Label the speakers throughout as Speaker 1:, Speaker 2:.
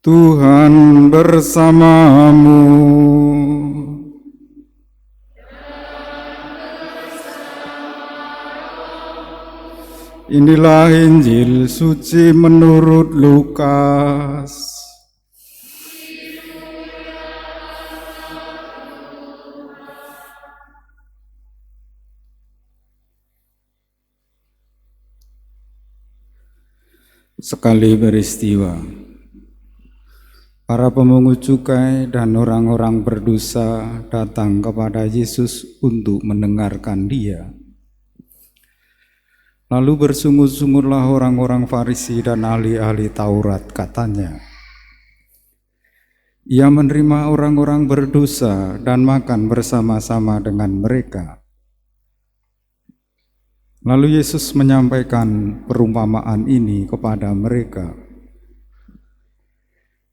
Speaker 1: Tuhan bersamamu. Inilah Injil suci menurut Lukas. Sekali peristiwa, para pemungut cukai dan orang-orang berdosa datang kepada Yesus untuk mendengarkan Dia. Lalu bersungut-sungutlah orang-orang Farisi dan ahli-ahli Taurat, katanya, Ia menerima orang-orang berdosa dan makan bersama-sama dengan mereka. Lalu Yesus menyampaikan perumpamaan ini kepada mereka.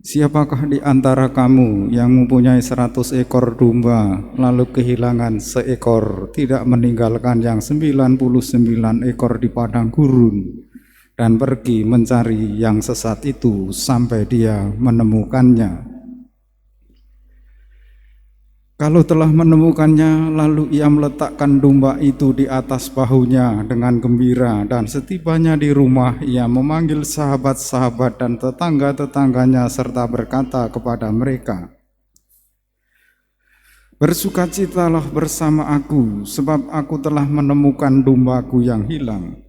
Speaker 1: Siapakah di antara kamu yang mempunyai 100 ekor domba, lalu kehilangan seekor, tidak meninggalkan yang 99 ekor di padang gurun, dan pergi mencari yang sesat itu sampai dia menemukannya? Kalau telah menemukannya, lalu ia meletakkan domba itu di atas bahunya dengan gembira, dan setibanya di rumah ia memanggil sahabat-sahabat dan tetangga-tetangganya serta berkata kepada mereka, Bersukacitalah bersama aku, sebab aku telah menemukan dombaku yang hilang.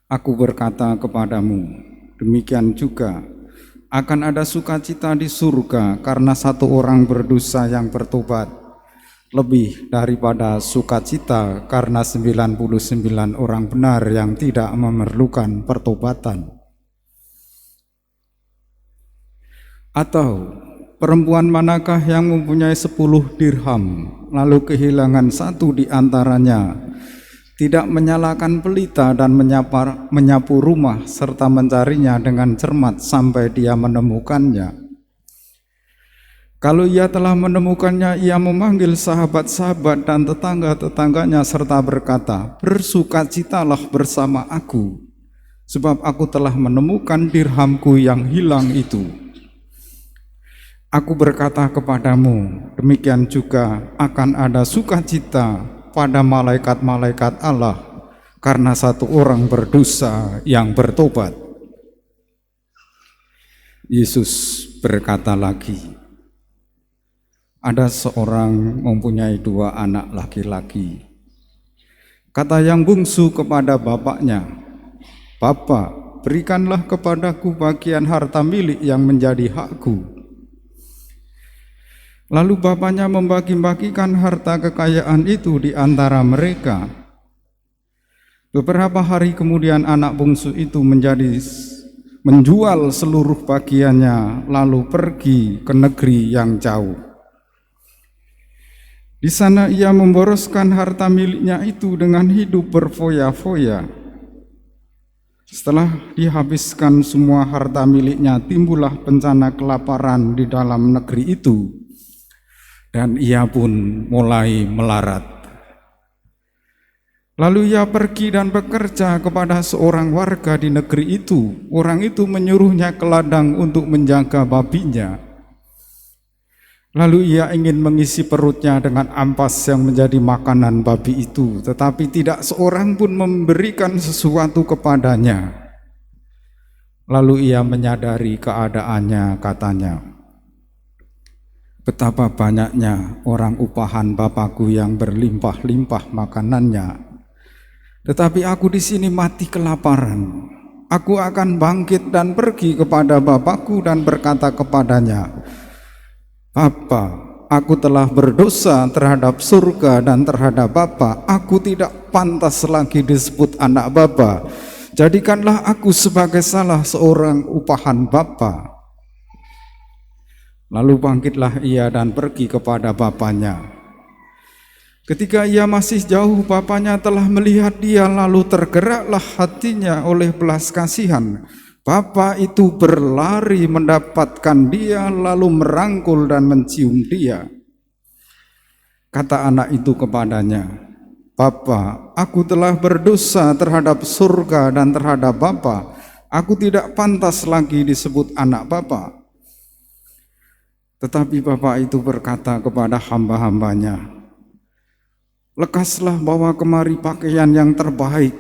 Speaker 1: Aku berkata kepadamu, demikian juga akan ada sukacita di surga karena satu orang berdosa yang bertobat, lebih daripada sukacita karena 99 orang benar yang tidak memerlukan pertobatan. Atau perempuan manakah yang mempunyai 10 dirham, lalu kehilangan satu di antaranya, tidak menyalakan pelita dan menyapu rumah serta mencarinya dengan cermat sampai dia menemukannya? Kalau ia telah menemukannya, ia memanggil sahabat-sahabat dan tetangga-tetangganya serta berkata, Bersukacitalah bersama aku, sebab aku telah menemukan dirhamku yang hilang itu. Aku berkata kepadamu, demikian juga akan ada sukacita pada malaikat-malaikat Allah karena satu orang berdosa yang bertobat. Yesus berkata lagi, ada seorang mempunyai 2 anak laki-laki. Kata yang bungsu kepada bapaknya, Bapa, berikanlah kepadaku bagian harta milik yang menjadi hakku. Lalu bapaknya membagi-bagikan harta kekayaan itu di antara mereka. Beberapa hari kemudian anak bungsu itu menjual seluruh bagiannya, lalu pergi ke negeri yang jauh. Di sana ia memboroskan harta miliknya itu dengan hidup berfoya-foya. Setelah dihabiskan semua harta miliknya, timbullah bencana kelaparan di dalam negeri itu, dan ia pun mulai melarat. Lalu ia pergi dan bekerja kepada seorang warga di negeri itu. Orang itu menyuruhnya ke ladang untuk menjaga babinya. Lalu ia ingin mengisi perutnya dengan ampas yang menjadi makanan babi itu, tetapi tidak seorang pun memberikan sesuatu kepadanya. Lalu ia menyadari keadaannya, katanya, Betapa banyaknya orang upahan Bapakku yang berlimpah-limpah makanannya, tetapi aku di sini mati kelaparan. Aku akan bangkit dan pergi kepada Bapakku dan berkata kepadanya, Bapa, aku telah berdosa terhadap surga dan terhadap Bapa. Aku tidak pantas lagi disebut anak Bapa. Jadikanlah aku sebagai salah seorang upahan Bapa. Lalu bangkitlah ia dan pergi kepada bapaknya. Ketika ia masih jauh, bapaknya telah melihat dia, lalu tergeraklah hatinya oleh belas kasihan. Bapa itu berlari mendapatkan dia, lalu merangkul dan mencium dia. Kata anak itu kepadanya, Bapa, aku telah berdosa terhadap surga dan terhadap Bapa. Aku tidak pantas lagi disebut anak Bapa. Tetapi Bapa itu berkata kepada hamba-hambanya, lekaslah bawa kemari pakaian yang terbaik,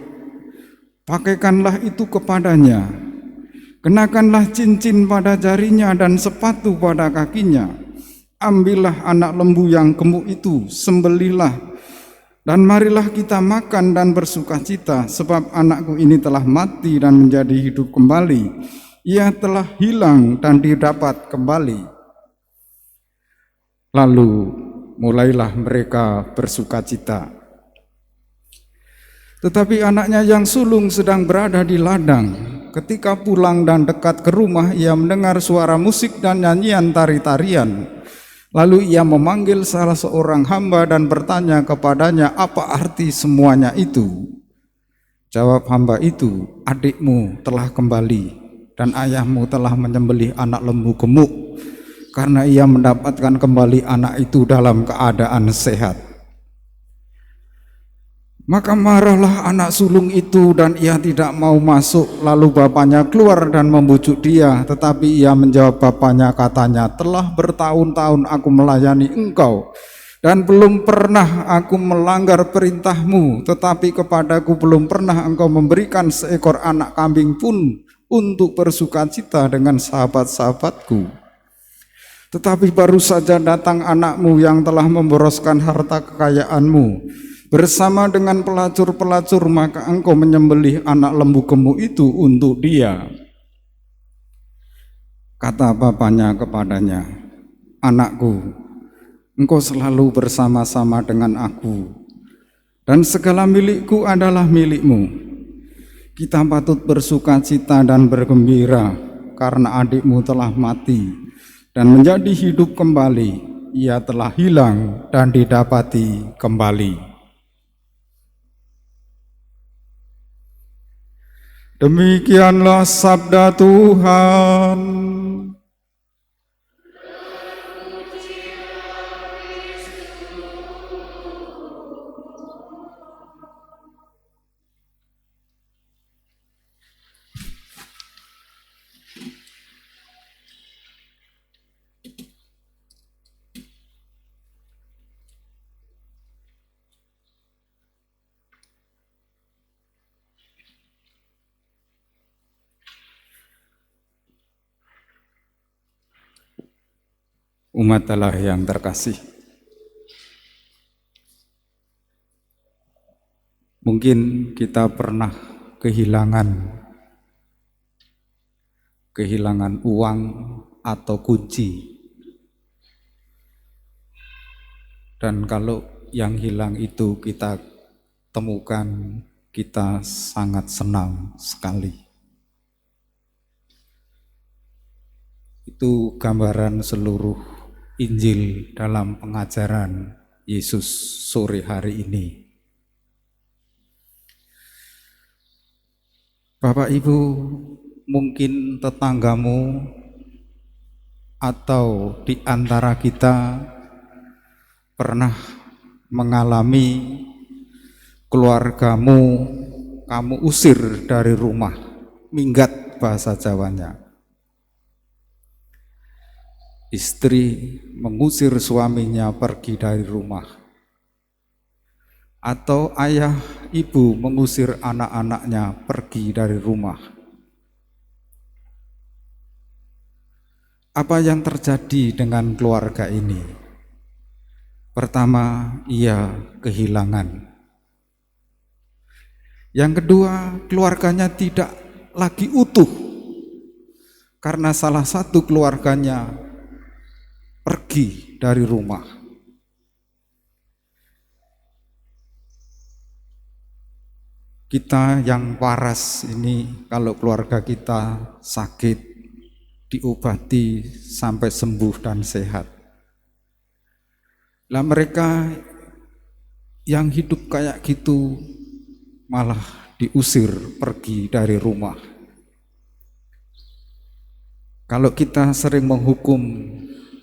Speaker 1: pakaikanlah itu kepadanya, kenakanlah cincin pada jarinya dan sepatu pada kakinya, ambillah anak lembu yang gemuk itu, sembelihlah, dan marilah kita makan dan bersukacita, sebab anakku ini telah mati dan menjadi hidup kembali. Ia telah hilang dan didapat kembali. Lalu mulailah mereka bersukacita. Tetapi anaknya yang sulung sedang berada di ladang. Ketika pulang dan dekat ke rumah, ia mendengar suara musik dan nyanyian tari-tarian. Lalu ia memanggil salah seorang hamba dan bertanya kepadanya, apa arti semuanya itu? Jawab hamba itu, adikmu telah kembali dan ayahmu telah menyembelih anak lembu gemuk, karena ia mendapatkan kembali anak itu dalam keadaan sehat. Maka marahlah anak sulung itu dan ia tidak mau masuk. Lalu bapaknya keluar dan membujuk dia, tetapi ia menjawab bapaknya, katanya, telah bertahun-tahun aku melayani engkau dan belum pernah aku melanggar perintahmu, tetapi kepadaku belum pernah engkau memberikan seekor anak kambing pun untuk bersukacita dengan sahabat-sahabatku. Tetapi baru saja datang anakmu yang telah memboroskan harta kekayaanmu bersama dengan pelacur-pelacur, maka engkau menyembelih anak lembu gemuk itu untuk dia. Kata bapaknya kepadanya, anakku, engkau selalu bersama-sama dengan aku, dan segala milikku adalah milikmu. Kita patut bersukacita dan bergembira, karena adikmu telah mati dan menjadi hidup kembali. Ia telah hilang dan didapati kembali. Demikianlah sabda Tuhan. Umat Allah yang terkasih, mungkin kita pernah kehilangan uang atau kunci, dan kalau yang hilang itu kita temukan, kita sangat senang sekali. Itu gambaran seluruh Injil dalam pengajaran Yesus sore hari ini. Bapak Ibu, mungkin tetanggamu atau di antara kita pernah mengalami keluargamu kamu usir dari rumah, minggat bahasa Jawanya. Istri mengusir suaminya pergi dari rumah, atau ayah ibu mengusir anak-anaknya pergi dari rumah. Apa yang terjadi dengan keluarga ini? Pertama, ia kehilangan. Yang kedua, keluarganya tidak lagi utuh karena salah satu keluarganya pergi dari rumah. Kita yang waras ini, kalau keluarga kita sakit, diobati sampai sembuh dan sehat. Lah mereka yang hidup kayak gitu malah diusir pergi dari rumah. Kalau kita sering menghukum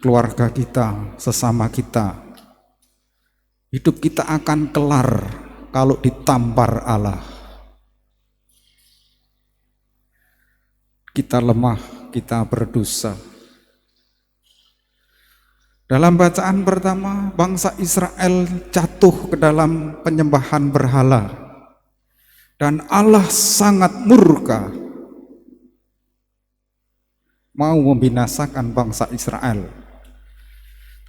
Speaker 1: keluarga kita, sesama kita, hidup kita akan kelar kalau ditampar Allah. kita lemah, kita berdosa. Dalam bacaan pertama, bangsa Israel jatuh ke dalam penyembahan berhala. Dan Allah sangat murka, mau membinasakan bangsa Israel.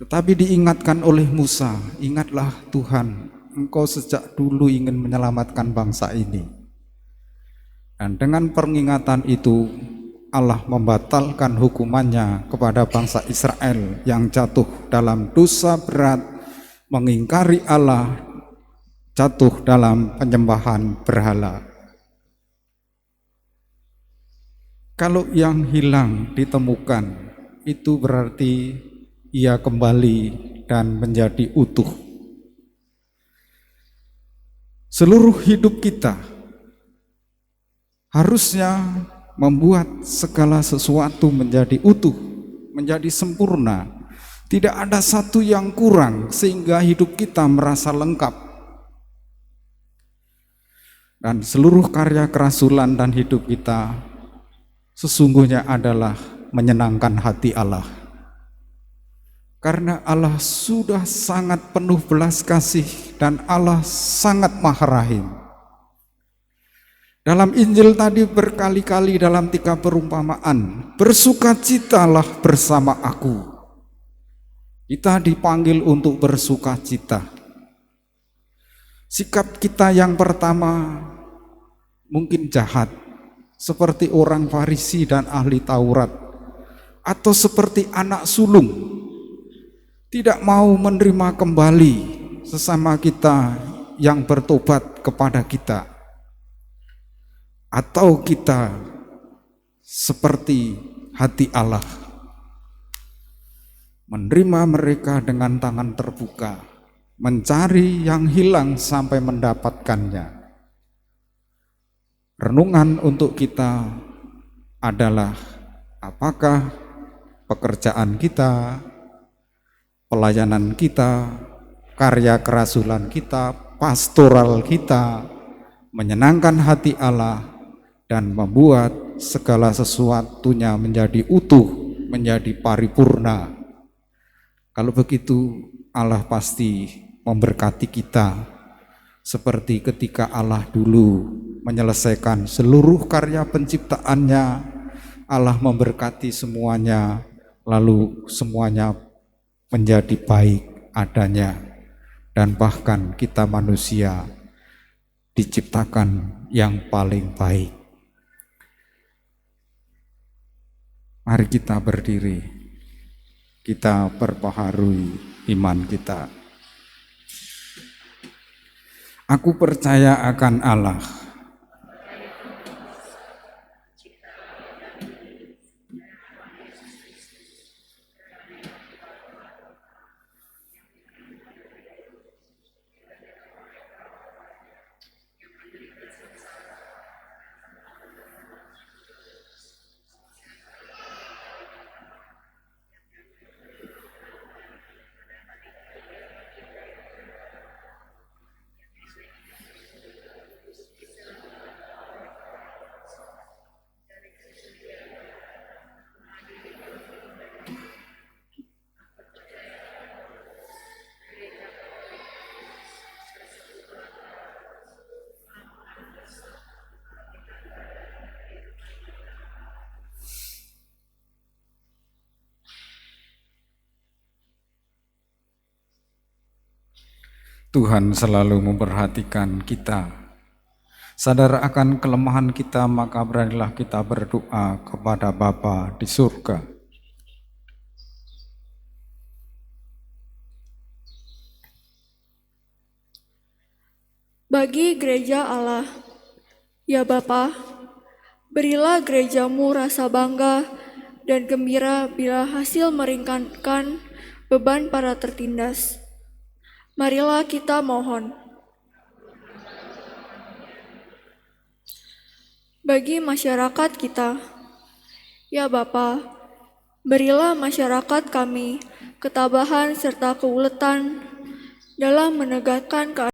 Speaker 1: Tetapi diingatkan oleh Musa, ingatlah Tuhan, Engkau sejak dulu ingin menyelamatkan bangsa ini. Dan dengan pengingatan itu, Allah membatalkan hukumannya kepada bangsa Israel yang jatuh dalam dosa berat, mengingkari Allah, jatuh dalam penyembahan berhala. Kalau yang hilang ditemukan, itu berarti ia kembali dan menjadi utuh. Seluruh hidup kita harusnya membuat segala sesuatu menjadi utuh, menjadi sempurna. Tidak ada satu yang kurang sehingga hidup kita merasa lengkap. Dan seluruh karya kerasulan dan hidup kita sesungguhnya adalah menyenangkan hati Allah. Karena Allah sudah sangat penuh belas kasih dan Allah sangat Maha Rahim. Dalam Injil tadi berkali-kali dalam 3 perumpamaan, bersukacitalah bersama aku. Kita dipanggil untuk bersukacita. Sikap kita yang pertama mungkin jahat, seperti orang Farisi dan ahli Taurat, atau seperti anak sulung, tidak mau menerima kembali sesama kita yang bertobat kepada kita. Atau kita seperti hati Allah, menerima mereka dengan tangan terbuka, mencari yang hilang sampai mendapatkannya. Renungan untuk kita adalah apakah pekerjaan kita, pelayanan kita, karya kerasulan kita, pastoral kita menyenangkan hati Allah dan membuat segala sesuatunya menjadi utuh, menjadi paripurna. Kalau begitu, Allah pasti memberkati kita seperti ketika Allah dulu menyelesaikan seluruh karya penciptaannya. Allah memberkati semuanya, lalu semuanya menjadi baik adanya, dan bahkan kita manusia diciptakan yang paling baik. Mari kita berdiri, kita perbaharui iman kita. Aku percaya akan Allah, Tuhan selalu memperhatikan kita. Sadar akan kelemahan kita, maka beranilah kita berdoa kepada Bapa di surga.
Speaker 2: Bagi gereja Allah, ya Bapa, berilah gerejamu rasa bangga dan gembira bila hasil meringankan beban para tertindas. Marilah kita mohon. Bagi masyarakat kita, ya Bapa, berilah masyarakat kami ketabahan serta keuletan dalam menegakkan keadilan